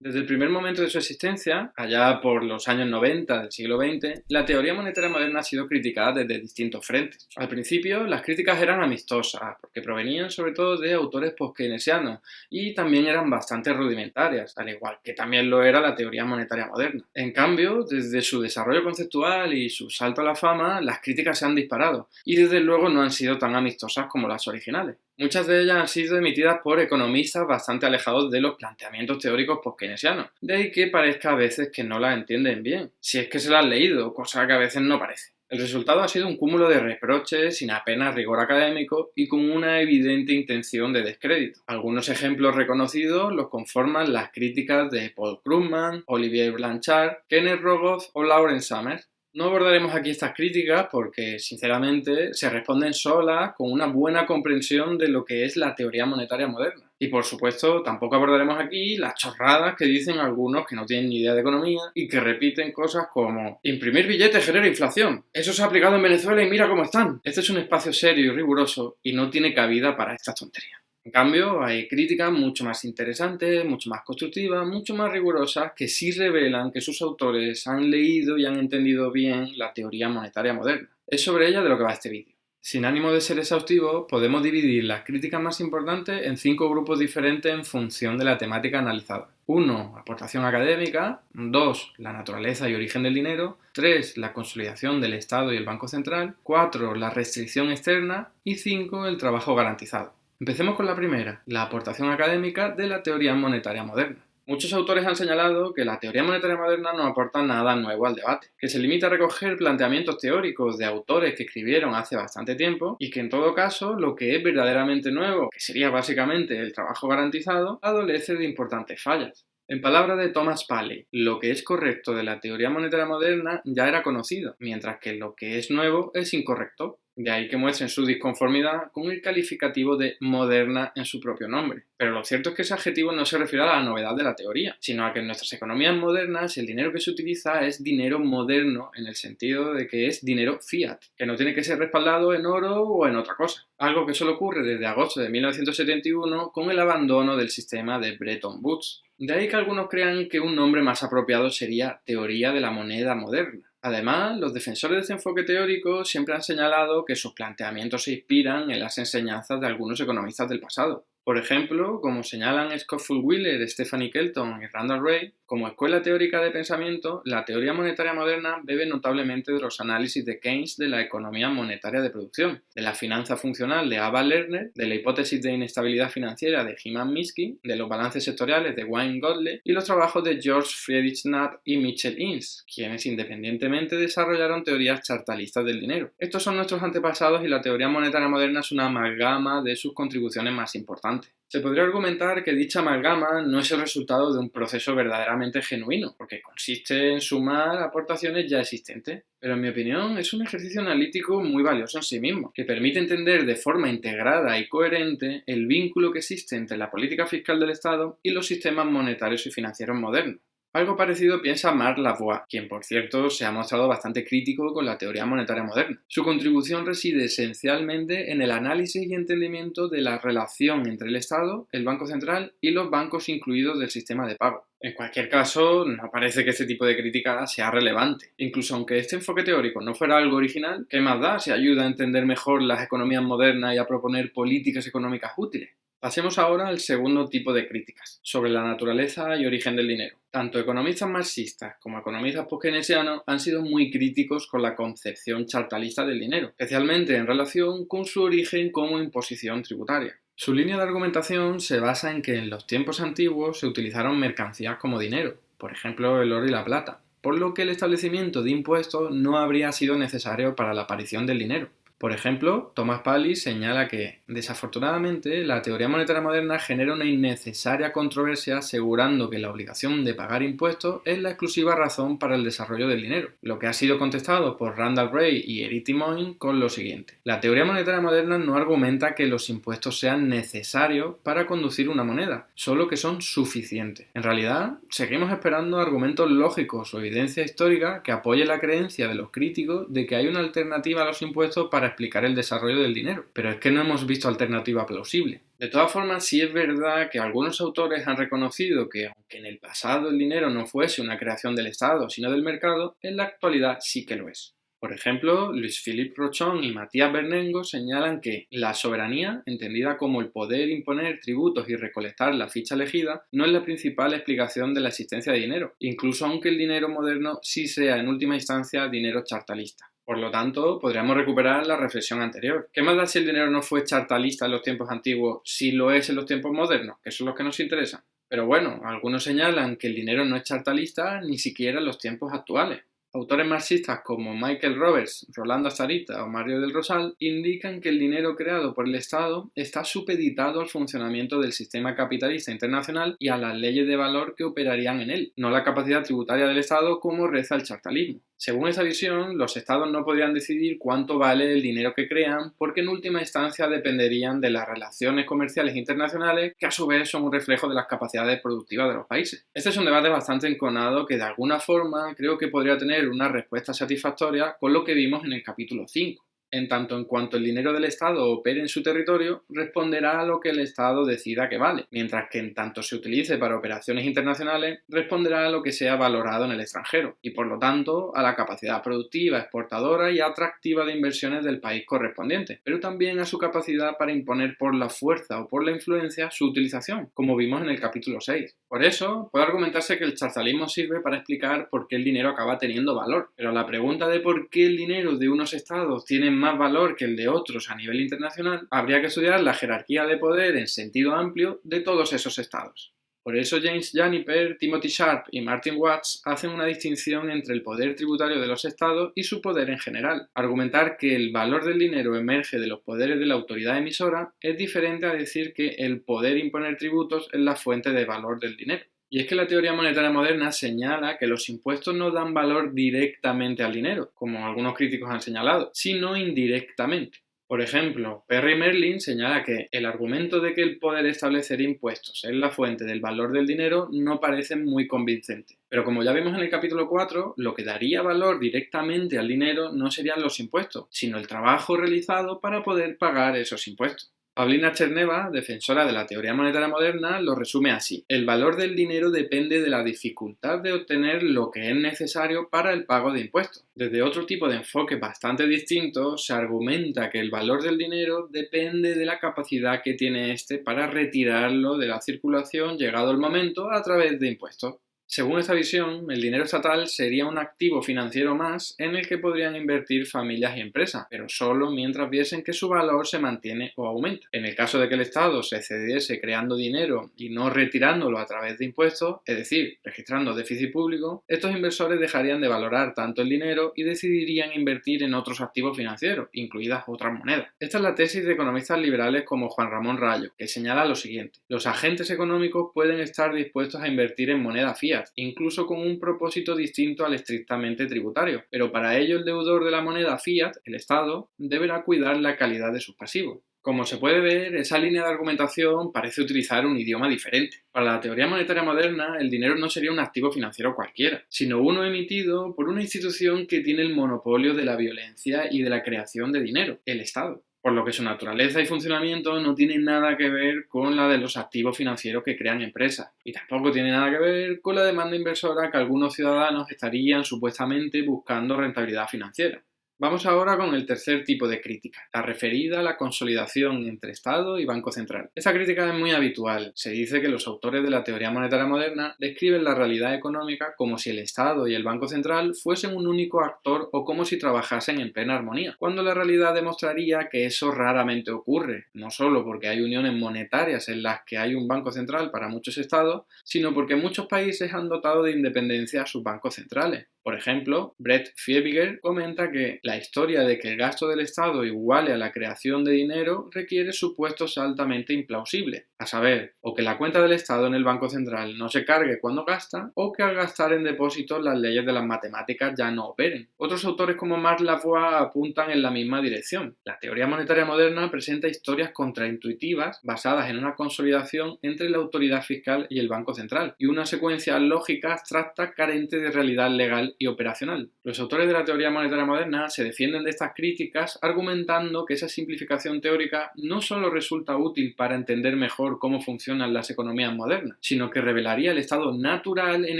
Desde el primer momento de su existencia, allá por los años 90 del siglo XX, la teoría monetaria moderna ha sido criticada desde distintos frentes. Al principio, las críticas eran amistosas, porque provenían sobre todo de autores post-keynesianos y también eran bastante rudimentarias, al igual que también lo era la teoría monetaria moderna. En cambio, desde su desarrollo conceptual y su salto a la fama, las críticas se han disparado y desde luego no han sido tan amistosas como las originales. Muchas de ellas han sido emitidas por economistas bastante alejados de los planteamientos teóricos post-keynesianos, de ahí que parezca a veces que no las entienden bien, si es que se las han leído, cosa que a veces no parece. El resultado ha sido un cúmulo de reproches sin apenas rigor académico y con una evidente intención de descrédito. Algunos ejemplos reconocidos los conforman las críticas de Paul Krugman, Olivier Blanchard, Kenneth Rogoff o Lawrence Summers. No abordaremos aquí estas críticas porque, sinceramente, se responden solas con una buena comprensión de lo que es la teoría monetaria moderna. Y, por supuesto, tampoco abordaremos aquí las chorradas que dicen algunos que no tienen ni idea de economía y que repiten cosas como imprimir billetes genera inflación. Eso se ha aplicado en Venezuela y mira cómo están. Este es un espacio serio y riguroso y no tiene cabida para estas tonterías. En cambio, hay críticas mucho más interesantes, mucho más constructivas, mucho más rigurosas, que sí revelan que sus autores han leído y han entendido bien la teoría monetaria moderna. Es sobre ella de lo que va este vídeo. Sin ánimo de ser exhaustivo, podemos dividir las críticas más importantes en 5 grupos diferentes en función de la temática analizada. 1. Aportación académica. 2. La naturaleza y origen del dinero. 3. La consolidación del Estado y el Banco Central. 4. La restricción externa. Y 5. El trabajo garantizado. Empecemos con la primera, la aportación académica de la teoría monetaria moderna. Muchos autores han señalado que la teoría monetaria moderna no aporta nada nuevo al debate, que se limita a recoger planteamientos teóricos de autores que escribieron hace bastante tiempo y que en todo caso lo que es verdaderamente nuevo, que sería básicamente el trabajo garantizado, adolece de importantes fallas. En palabras de Thomas Paley, lo que es correcto de la teoría monetaria moderna ya era conocido, mientras que lo que es nuevo es incorrecto. De ahí que muestren su disconformidad con el calificativo de moderna en su propio nombre. Pero lo cierto es que ese adjetivo no se refiere a la novedad de la teoría, sino a que en nuestras economías modernas el dinero que se utiliza es dinero moderno en el sentido de que es dinero fiat, que no tiene que ser respaldado en oro o en otra cosa. Algo que solo ocurre desde agosto de 1971 con el abandono del sistema de Bretton Woods. De ahí que algunos crean que un nombre más apropiado sería teoría de la moneda moderna. Además, los defensores de este enfoque teórico siempre han señalado que sus planteamientos se inspiran en las enseñanzas de algunos economistas del pasado. Por ejemplo, como señalan Scott Fulwiller, Stephanie Kelton y Randall Wray, como escuela teórica de pensamiento, la teoría monetaria moderna bebe notablemente de los análisis de Keynes de la economía monetaria de producción, de la finanza funcional de Ava Lerner, de la hipótesis de inestabilidad financiera de Hyman Minsky, de los balances sectoriales de Wayne Godley y los trabajos de George Friedrich Knapp y Mitchell Innes, quienes independientemente desarrollaron teorías chartalistas del dinero. Estos son nuestros antepasados y la teoría monetaria moderna es una amalgama de sus contribuciones más importantes. Se podría argumentar que dicha amalgama no es el resultado de un proceso verdaderamente genuino, porque consiste en sumar aportaciones ya existentes, pero en mi opinión es un ejercicio analítico muy valioso en sí mismo, que permite entender de forma integrada y coherente el vínculo que existe entre la política fiscal del Estado y los sistemas monetarios y financieros modernos. Algo parecido piensa Marc Lavoie, quien por cierto se ha mostrado bastante crítico con la teoría monetaria moderna. Su contribución reside esencialmente en el análisis y entendimiento de la relación entre el Estado, el Banco Central y los bancos incluidos del sistema de pago. En cualquier caso, no parece que este tipo de crítica sea relevante. Incluso aunque este enfoque teórico no fuera algo original, ¿qué más da si ayuda a entender mejor las economías modernas y a proponer políticas económicas útiles? Pasemos ahora al segundo tipo de críticas, sobre la naturaleza y origen del dinero. Tanto economistas marxistas como economistas post-keynesianos han sido muy críticos con la concepción chartalista del dinero, especialmente en relación con su origen como imposición tributaria. Su línea de argumentación se basa en que en los tiempos antiguos se utilizaron mercancías como dinero, por ejemplo el oro y la plata, por lo que el establecimiento de impuestos no habría sido necesario para la aparición del dinero. Por ejemplo, Thomas Paley señala que, desafortunadamente, la teoría monetaria moderna genera una innecesaria controversia asegurando que la obligación de pagar impuestos es la exclusiva razón para el desarrollo del dinero, lo que ha sido contestado por Randall Wray y Eric Timoin con lo siguiente. La teoría monetaria moderna no argumenta que los impuestos sean necesarios para conducir una moneda, solo que son suficientes. En realidad, seguimos esperando argumentos lógicos o evidencia histórica que apoye la creencia de los críticos de que hay una alternativa a los impuestos para explicar el desarrollo del dinero, pero es que no hemos visto alternativa plausible. De todas formas, sí es verdad que algunos autores han reconocido que, aunque en el pasado el dinero no fuese una creación del Estado, sino del mercado, en la actualidad sí que lo es. Por ejemplo, Luis-Philippe Rochon y Matías Bernengo señalan que la soberanía, entendida como el poder imponer tributos y recolectar la ficha elegida, no es la principal explicación de la existencia de dinero, incluso aunque el dinero moderno sí sea en última instancia dinero chartalista. Por lo tanto, podríamos recuperar la reflexión anterior. ¿Qué más da si el dinero no fue chartalista en los tiempos antiguos si lo es en los tiempos modernos? Que son los que nos interesan. Pero bueno, algunos señalan que el dinero no es chartalista ni siquiera en los tiempos actuales. Autores marxistas como Michael Roberts, Rolando Azarita o Mario del Rosal indican que el dinero creado por el Estado está supeditado al funcionamiento del sistema capitalista internacional y a las leyes de valor que operarían en él, no la capacidad tributaria del Estado como reza el chartalismo. Según esa visión, los estados no podrían decidir cuánto vale el dinero que crean porque en última instancia dependerían de las relaciones comerciales internacionales que a su vez son un reflejo de las capacidades productivas de los países. Este es un debate bastante enconado que de alguna forma creo que podría tener una respuesta satisfactoria con lo que vimos en el capítulo 5. En tanto en cuanto el dinero del Estado opere en su territorio, responderá a lo que el Estado decida que vale, mientras que en tanto se utilice para operaciones internacionales, responderá a lo que sea valorado en el extranjero, y por lo tanto a la capacidad productiva, exportadora y atractiva de inversiones del país correspondiente, pero también a su capacidad para imponer por la fuerza o por la influencia su utilización, como vimos en el capítulo 6. Por eso, puede argumentarse que el chartalismo sirve para explicar por qué el dinero acaba teniendo valor, pero la pregunta de por qué el dinero de unos estados tiene más valor que el de otros a nivel internacional, habría que estudiar la jerarquía de poder en sentido amplio de todos esos estados. Por eso James Juniper, Timothy Sharp y Martin Watts hacen una distinción entre el poder tributario de los estados y su poder en general. Argumentar que el valor del dinero emerge de los poderes de la autoridad emisora es diferente a decir que el poder imponer tributos es la fuente de valor del dinero. Y es que la teoría monetaria moderna señala que los impuestos no dan valor directamente al dinero, como algunos críticos han señalado, sino indirectamente. Por ejemplo, Perry Merlin señala que el argumento de que el poder establecer impuestos es la fuente del valor del dinero no parece muy convincente. Pero como ya vimos en el capítulo 4, lo que daría valor directamente al dinero no serían los impuestos, sino el trabajo realizado para poder pagar esos impuestos. Pavlina Tcherneva, defensora de la teoría monetaria moderna, lo resume así. El valor del dinero depende de la dificultad de obtener lo que es necesario para el pago de impuestos. Desde otro tipo de enfoque bastante distinto, se argumenta que el valor del dinero depende de la capacidad que tiene éste para retirarlo de la circulación llegado el momento a través de impuestos. Según esta visión, el dinero estatal sería un activo financiero más en el que podrían invertir familias y empresas, pero solo mientras viesen que su valor se mantiene o aumenta. En el caso de que el Estado se excediese creando dinero y no retirándolo a través de impuestos, es decir, registrando déficit público, estos inversores dejarían de valorar tanto el dinero y decidirían invertir en otros activos financieros, incluidas otras monedas. Esta es la tesis de economistas liberales como Juan Ramón Rayo, que señala lo siguiente: los agentes económicos pueden estar dispuestos a invertir en moneda fiat, incluso con un propósito distinto al estrictamente tributario, pero para ello el deudor de la moneda fiat, el Estado, deberá cuidar la calidad de sus pasivos. Como se puede ver, esa línea de argumentación parece utilizar un idioma diferente. Para la teoría monetaria moderna, el dinero no sería un activo financiero cualquiera, sino uno emitido por una institución que tiene el monopolio de la violencia y de la creación de dinero, el Estado. Por lo que su naturaleza y funcionamiento no tiene nada que ver con la de los activos financieros que crean empresas, y tampoco tiene nada que ver con la demanda inversora que algunos ciudadanos estarían supuestamente buscando rentabilidad financiera. Vamos ahora con el tercer tipo de crítica, la referida a la consolidación entre Estado y Banco Central. Esta crítica es muy habitual. Se dice que los autores de la teoría monetaria moderna describen la realidad económica como si el Estado y el Banco Central fuesen un único actor o como si trabajasen en plena armonía, cuando la realidad demostraría que eso raramente ocurre, no solo porque hay uniones monetarias en las que hay un Banco Central para muchos Estados, sino porque muchos países han dotado de independencia a sus bancos centrales. Por ejemplo, Brett Fiebiger comenta que la historia de que el gasto del Estado iguale a la creación de dinero requiere supuestos altamente implausibles, a saber, o que la cuenta del Estado en el Banco Central no se cargue cuando gasta, o que al gastar en depósitos las leyes de las matemáticas ya no operen. Otros autores como Marc Lavoie apuntan en la misma dirección. La teoría monetaria moderna presenta historias contraintuitivas basadas en una consolidación entre la autoridad fiscal y el Banco Central, y una secuencia lógica abstracta carente de realidad legal y operacional. Los autores de la teoría monetaria moderna se defienden de estas críticas argumentando que esa simplificación teórica no solo resulta útil para entender mejor cómo funcionan las economías modernas, sino que revelaría el estado natural en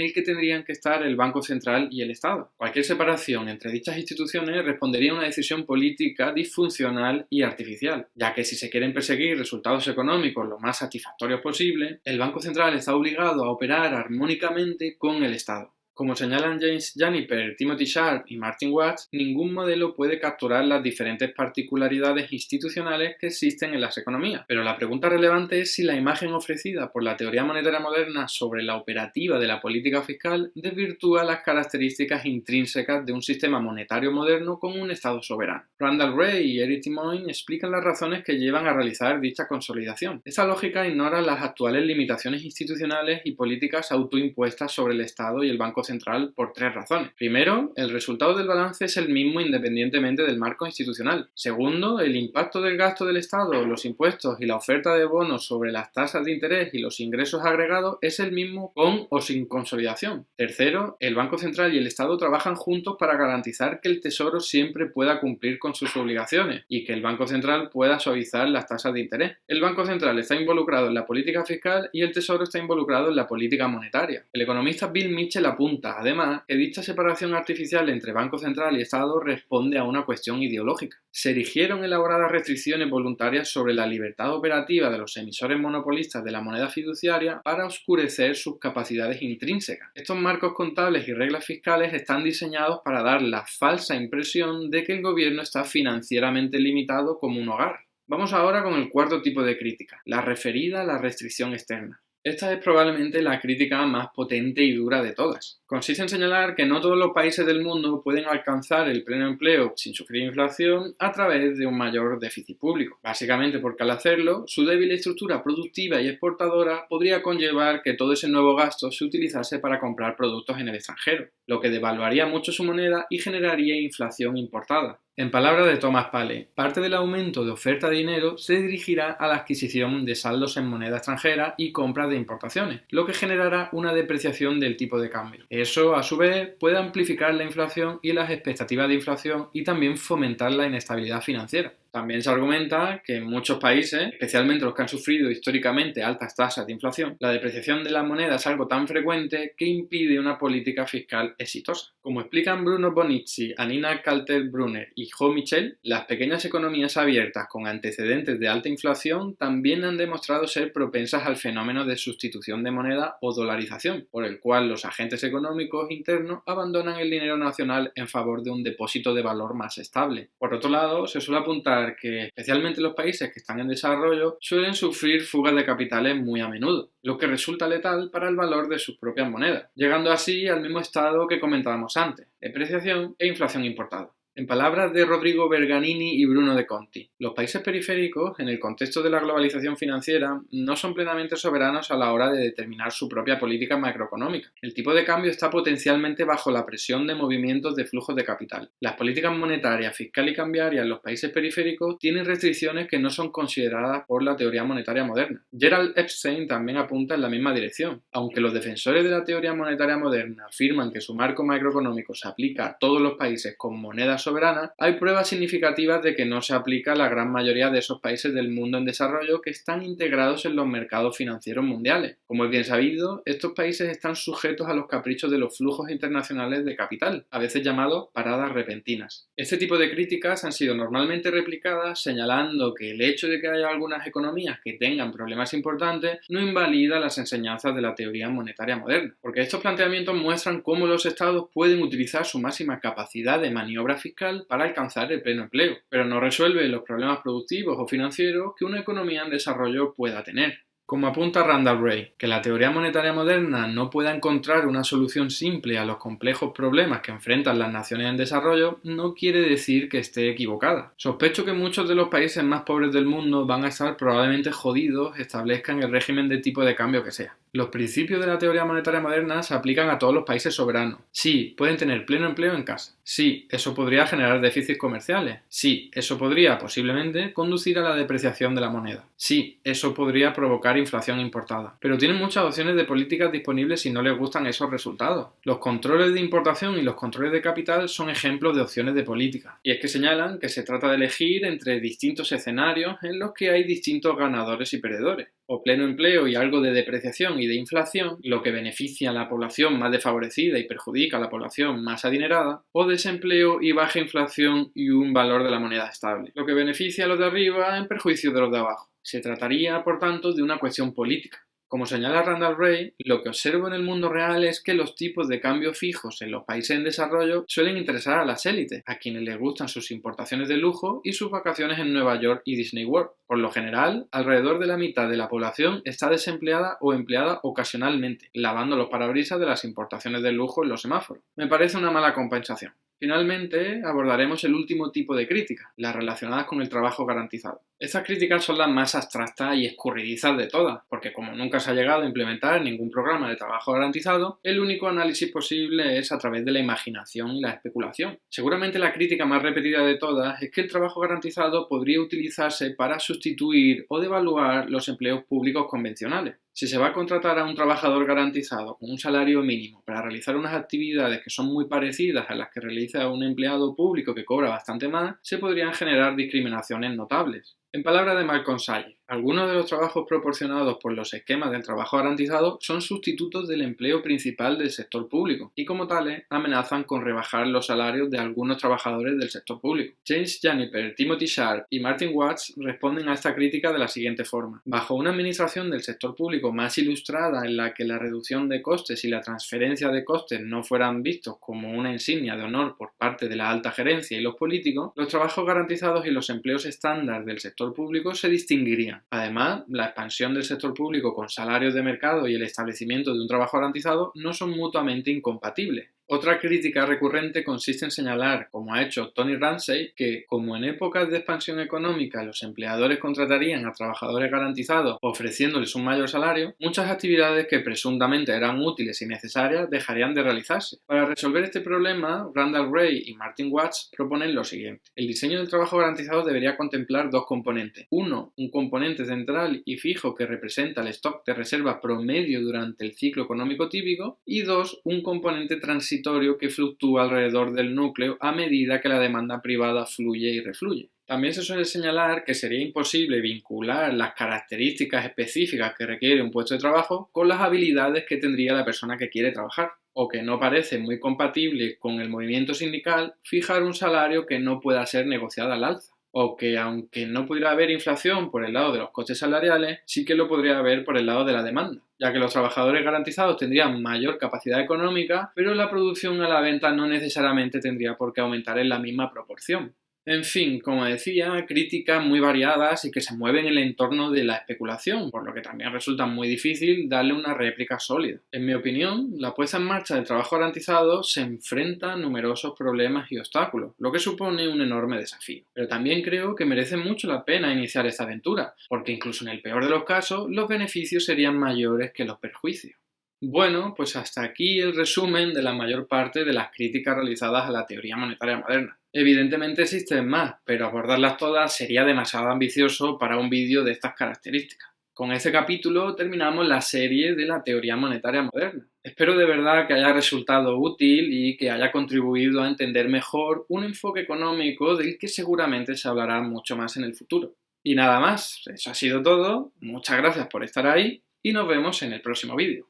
el que tendrían que estar el Banco Central y el Estado. Cualquier separación entre dichas instituciones respondería a una decisión política disfuncional y artificial, ya que si se quieren perseguir resultados económicos lo más satisfactorios posible, el Banco Central está obligado a operar armónicamente con el Estado. Como señalan James Juniper, Timothy Sharp y Martin Watts, ningún modelo puede capturar las diferentes particularidades institucionales que existen en las economías. Pero la pregunta relevante es si la imagen ofrecida por la teoría monetaria moderna sobre la operativa de la política fiscal desvirtúa las características intrínsecas de un sistema monetario moderno con un Estado soberano. Randall Wray y Eric Timoin explican las razones que llevan a realizar dicha consolidación. Esta lógica ignora las actuales limitaciones institucionales y políticas autoimpuestas sobre el Estado y el Banco Central por tres razones. Primero, el resultado del balance es el mismo independientemente del marco institucional. Segundo, el impacto del gasto del Estado, los impuestos y la oferta de bonos sobre las tasas de interés y los ingresos agregados es el mismo con o sin consolidación. Tercero, el Banco Central y el Estado trabajan juntos para garantizar que el Tesoro siempre pueda cumplir con sus obligaciones y que el Banco Central pueda suavizar las tasas de interés. El Banco Central está involucrado en la política fiscal y el Tesoro está involucrado en la política monetaria. El economista Bill Mitchell apunta, además, que dicha separación artificial entre Banco Central y Estado responde a una cuestión ideológica. Se erigieron elaboradas restricciones voluntarias sobre la libertad operativa de los emisores monopolistas de la moneda fiduciaria para oscurecer sus capacidades intrínsecas. Estos marcos contables y reglas fiscales están diseñados para dar la falsa impresión de que el gobierno está financieramente limitado como un hogar. Vamos ahora con el cuarto tipo de crítica, la referida a la restricción externa. Esta es probablemente la crítica más potente y dura de todas. Consiste en señalar que no todos los países del mundo pueden alcanzar el pleno empleo sin sufrir inflación a través de un mayor déficit público. Básicamente porque al hacerlo, su débil estructura productiva y exportadora podría conllevar que todo ese nuevo gasto se utilizase para comprar productos en el extranjero, lo que devaluaría mucho su moneda y generaría inflación importada. En palabras de Thomas Paley, parte del aumento de oferta de dinero se dirigirá a la adquisición de saldos en moneda extranjera y compras de importaciones, lo que generará una depreciación del tipo de cambio. Eso, a su vez, puede amplificar la inflación y las expectativas de inflación y también fomentar la inestabilidad financiera. También se argumenta que en muchos países, especialmente los que han sufrido históricamente altas tasas de inflación, la depreciación de la moneda es algo tan frecuente que impide una política fiscal exitosa. Como explican Bruno Bonici, Anina Kaltenbrunner y Jo Michel, las pequeñas economías abiertas con antecedentes de alta inflación también han demostrado ser propensas al fenómeno de sustitución de moneda o dolarización, por el cual los agentes económicos internos abandonan el dinero nacional en favor de un depósito de valor más estable. Por otro lado, se suele apuntar que especialmente los países que están en desarrollo suelen sufrir fugas de capitales muy a menudo, lo que resulta letal para el valor de sus propias monedas, llegando así al mismo estado que comentábamos antes, depreciación e inflación importada. En palabras de Rodrigo Berganini y Bruno De Conti, los países periféricos, en el contexto de la globalización financiera, no son plenamente soberanos a la hora de determinar su propia política macroeconómica. El tipo de cambio está potencialmente bajo la presión de movimientos de flujos de capital. Las políticas monetarias, fiscal y cambiarias en los países periféricos tienen restricciones que no son consideradas por la teoría monetaria moderna. Gerald Epstein también apunta en la misma dirección. Aunque los defensores de la teoría monetaria moderna afirman que su marco macroeconómico se aplica a todos los países con monedas soberana, hay pruebas significativas de que no se aplica a la gran mayoría de esos países del mundo en desarrollo que están integrados en los mercados financieros mundiales. Como es bien sabido, estos países están sujetos a los caprichos de los flujos internacionales de capital, a veces llamados paradas repentinas. Este tipo de críticas han sido normalmente replicadas señalando que el hecho de que haya algunas economías que tengan problemas importantes no invalida las enseñanzas de la teoría monetaria moderna, porque estos planteamientos muestran cómo los estados pueden utilizar su máxima capacidad de maniobra fiscal para alcanzar el pleno empleo, pero no resuelve los problemas productivos o financieros que una economía en desarrollo pueda tener. Como apunta Randall Wray, que la teoría monetaria moderna no pueda encontrar una solución simple a los complejos problemas que enfrentan las naciones en desarrollo no quiere decir que esté equivocada. Sospecho que muchos de los países más pobres del mundo van a estar probablemente jodidos establezcan el régimen de tipo de cambio que sea. Los principios de la teoría monetaria moderna se aplican a todos los países soberanos. Sí, pueden tener pleno empleo en casa. Sí, eso podría generar déficits comerciales. Sí, eso podría posiblemente conducir a la depreciación de la moneda. Sí, eso podría provocar inflación importada. Pero tienen muchas opciones de políticas disponibles si no les gustan esos resultados. Los controles de importación y los controles de capital son ejemplos de opciones de política. Y es que señalan que se trata de elegir entre distintos escenarios en los que hay distintos ganadores y perdedores. O pleno empleo y algo de depreciación y de inflación, lo que beneficia a la población más desfavorecida y perjudica a la población más adinerada, o desempleo y baja inflación y un valor de la moneda estable, lo que beneficia a los de arriba en perjuicio de los de abajo. Se trataría, por tanto, de una cuestión política. Como señala Randall Wray, lo que observo en el mundo real es que los tipos de cambio fijos en los países en desarrollo suelen interesar a las élites, a quienes les gustan sus importaciones de lujo y sus vacaciones en Nueva York y Disney World. Por lo general, alrededor de la mitad de la población está desempleada o empleada ocasionalmente, lavando los parabrisas de las importaciones de lujo en los semáforos. Me parece una mala compensación. Finalmente, abordaremos el último tipo de críticas, las relacionadas con el trabajo garantizado. Estas críticas son las más abstractas y escurridizas de todas, porque como nunca se ha llegado a implementar ningún programa de trabajo garantizado, el único análisis posible es a través de la imaginación y la especulación. Seguramente la crítica más repetida de todas es que el trabajo garantizado podría utilizarse para sustituir o devaluar los empleos públicos convencionales. Si se va a contratar a un trabajador garantizado con un salario mínimo para realizar unas actividades que son muy parecidas a las que realiza un empleado público que cobra bastante más, se podrían generar discriminaciones notables. En palabras de Malcolm Salle, algunos de los trabajos proporcionados por los esquemas del trabajo garantizado son sustitutos del empleo principal del sector público y como tales amenazan con rebajar los salarios de algunos trabajadores del sector público. James Juniper, Timothy Sharp y Martin Watts responden a esta crítica de la siguiente forma. Bajo una administración del sector público más ilustrada en la que la reducción de costes y la transferencia de costes no fueran vistos como una insignia de honor por parte de la alta gerencia y los políticos, los trabajos garantizados y los empleos estándar del sector público se distinguirían. Además, la expansión del sector público con salarios de mercado y el establecimiento de un trabajo garantizado no son mutuamente incompatibles. Otra crítica recurrente consiste en señalar, como ha hecho Tony Ramsey, que como en épocas de expansión económica los empleadores contratarían a trabajadores garantizados ofreciéndoles un mayor salario, muchas actividades que presuntamente eran útiles y necesarias dejarían de realizarse. Para resolver este problema, Randall Wray y Martin Watts proponen lo siguiente. El diseño del trabajo garantizado debería contemplar dos componentes. Uno, un componente central y fijo que representa el stock de reserva promedio durante el ciclo económico típico y dos, un componente transitorio que fluctúa alrededor del núcleo a medida que la demanda privada fluye y refluye. También se suele señalar que sería imposible vincular las características específicas que requiere un puesto de trabajo con las habilidades que tendría la persona que quiere trabajar, o que no parece muy compatible con el movimiento sindical fijar un salario que no pueda ser negociado al alza. O que aunque no pudiera haber inflación por el lado de los costes salariales, sí que lo podría haber por el lado de la demanda, ya que los trabajadores garantizados tendrían mayor capacidad económica, pero la producción a la venta no necesariamente tendría por qué aumentar en la misma proporción. En fin, como decía, críticas muy variadas y que se mueven en el entorno de la especulación, por lo que también resulta muy difícil darle una réplica sólida. En mi opinión, la puesta en marcha del trabajo garantizado se enfrenta a numerosos problemas y obstáculos, lo que supone un enorme desafío. Pero también creo que merece mucho la pena iniciar esta aventura, porque incluso en el peor de los casos, los beneficios serían mayores que los perjuicios. Bueno, pues hasta aquí el resumen de la mayor parte de las críticas realizadas a la teoría monetaria moderna. Evidentemente existen más, pero abordarlas todas sería demasiado ambicioso para un vídeo de estas características. Con este capítulo terminamos la serie de la teoría monetaria moderna. Espero de verdad que haya resultado útil y que haya contribuido a entender mejor un enfoque económico del que seguramente se hablará mucho más en el futuro. Y nada más, eso ha sido todo. Muchas gracias por estar ahí y nos vemos en el próximo vídeo.